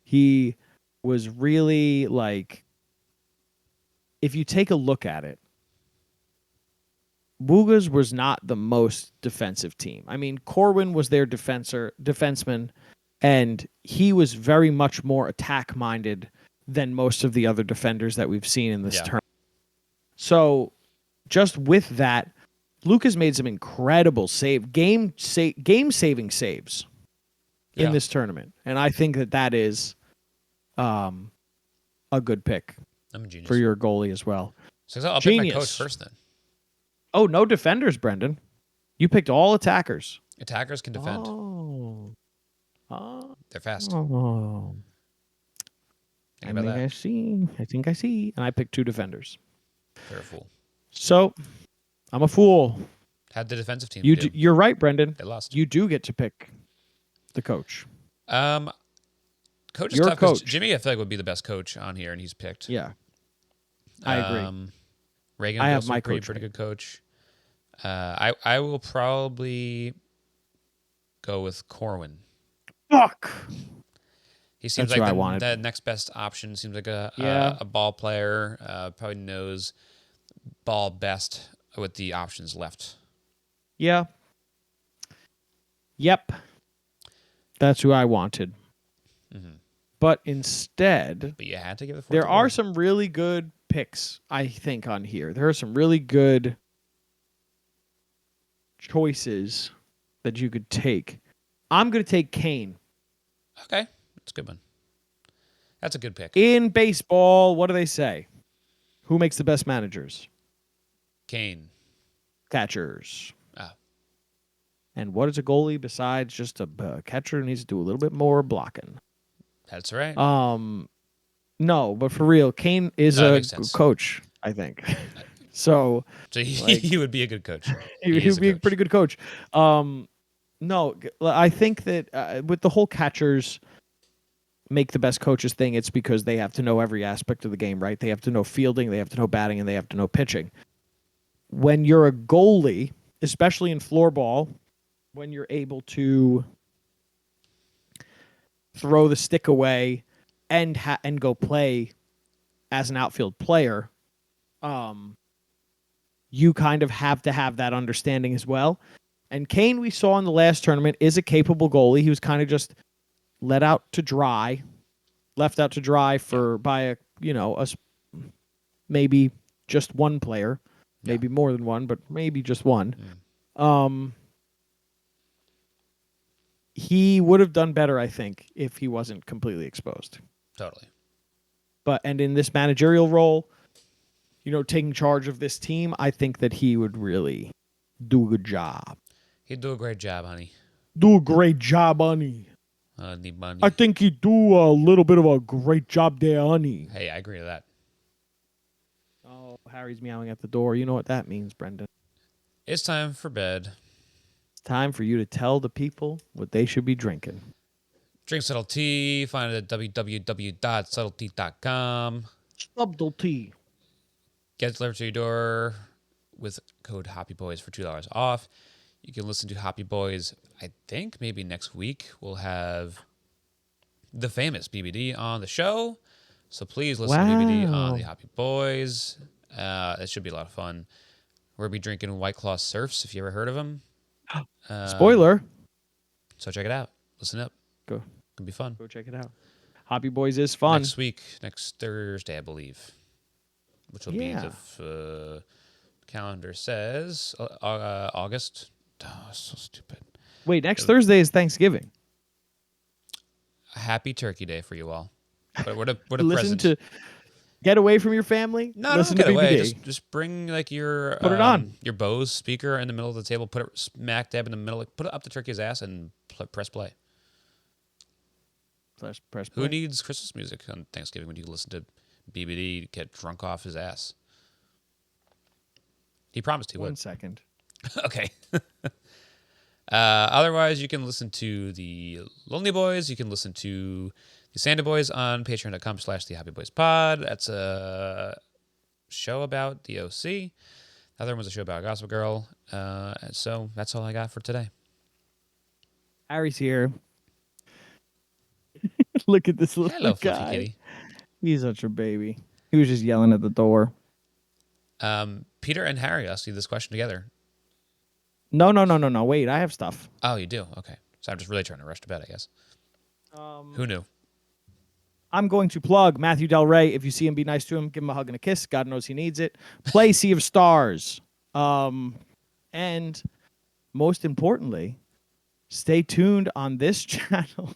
He was really like, if you take a look at it, Booga's was not the most defensive team. I mean, Corwin was their defenseman, and he was very much more attack-minded than most of the other defenders that we've seen in this tournament. So, just with that, Lucas made some incredible game-saving saves in this tournament, and I think that is a good pick for your goalie as well. So I'll pick my coach first then. Oh, no defenders, Brendan. You picked all attackers. Attackers can defend. Oh. They're fast. Oh. I think I see. And I picked 2 defenders. They're a fool. So, I'm a fool. How'd the defensive team do? You're right, Brendan. They lost. You do get to pick the coach. Coach is tough because Jimmy, I feel like, would be the best coach on here, and he's picked. Yeah. I agree. Reagan, I have my coach. Pretty good coach. I will probably go with Corwin. Fuck. He seems like the next best option. Seems like a ball player. Probably knows ball best with the options left. Yeah. Yep. That's who I wanted. Mm-hmm. But instead, you had to give it. There are some really good picks, I think, on here. There are some really good choices that you could take. I'm going to take Kane. Okay. That's a good one. That's a good pick. In baseball, what do they say? Who makes the best managers? Kane. Catchers. Ah. And what is a goalie besides just a catcher who needs to do a little bit more blocking? That's right. No, but for real, Kane is a coach, I think. So he would be a good coach. He would be a pretty good coach. No, I think that with the whole catchers make the best coaches thing, it's because they have to know every aspect of the game, right? They have to know fielding, they have to know batting, and they have to know pitching. When you're a goalie, especially in floorball, when you're able to throw the stick away and go play as an outfield player, you kind of have to have that understanding as well. And Kane, we saw in the last tournament, is a capable goalie. He was kind of just left out to dry by maybe just one player, maybe more than one, but maybe just one. He would have done better, I think, if he wasn't completely exposed. Totally. And in this managerial role, taking charge of this team, I think that he would really do a good job. He'd do a great job, honey. Do a great job, honey. Honey bunny. I think he'd do a little bit of a great job there, honey. Hey, I agree with that. Oh, Harry's meowing at the door. You know what that means, Brendan. It's time for bed. It's time for you to tell the people what they should be drinking. Drink Subtle Tea. Find it at www.subtletea.com. Subtlety. Get it delivered to your door with code HoppyBoys for $2 off. You can listen to Hoppy Boys, I think maybe next week. We'll have the famous BBD on the show. So please listen to BBD on the Hoppy Boys. It should be a lot of fun. We'll be drinking White Claw Surfs, if you ever heard of them. Spoiler. So check it out. Listen up. Go. It'll be fun. Go check it out. Hoppy Boys is fun. Next week, next Thursday, I believe. Which will be the calendar says August. Oh, so stupid. Wait, next Thursday is Thanksgiving. Happy Turkey Day for you all. What a Listen present. to get away from your family. No, listen don't get to away. BBD. Just bring like your put it on your Bose speaker in the middle of the table. Put it smack dab in the middle. Put it up the turkey's ass and press play. Press play. Who needs Christmas music on Thanksgiving when you listen to BBD get drunk off his ass? He promised he would. 1 second. Okay. Otherwise, you can listen to the Lonely Boys. You can listen to the Santa Boys on patreon.com/thehappyboyspod. That's a show about the OC. The other one was a show about Gossip Girl. So that's all I got for today. Harry's here. Look at this little Hello, guy. Fluffy Kitty. He's such a baby. He was just yelling at the door. Peter and Harry asked you this question together. No. Wait, I have stuff. Oh, you do? Okay. So I'm just really trying to rush to bed, I guess. Who knew? I'm going to plug Matthew Del Rey. If you see him, be nice to him. Give him a hug and a kiss. God knows he needs it. Play Sea of Stars. And most importantly, stay tuned on this channel.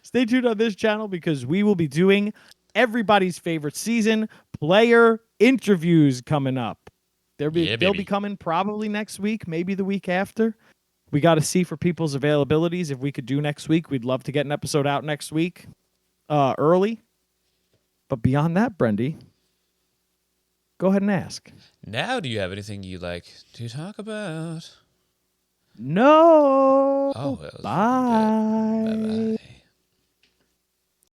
Stay tuned on this channel because we will be doing everybody's favorite season player interviews coming up. They'll be coming probably next week, maybe the week after. We got to see for people's availabilities if we could do next week. We'd love to get an episode out next week early. But beyond that, Brendy, go ahead and ask. Now, do you have anything you'd like to talk about? No. Oh, well, bye. Bye-bye.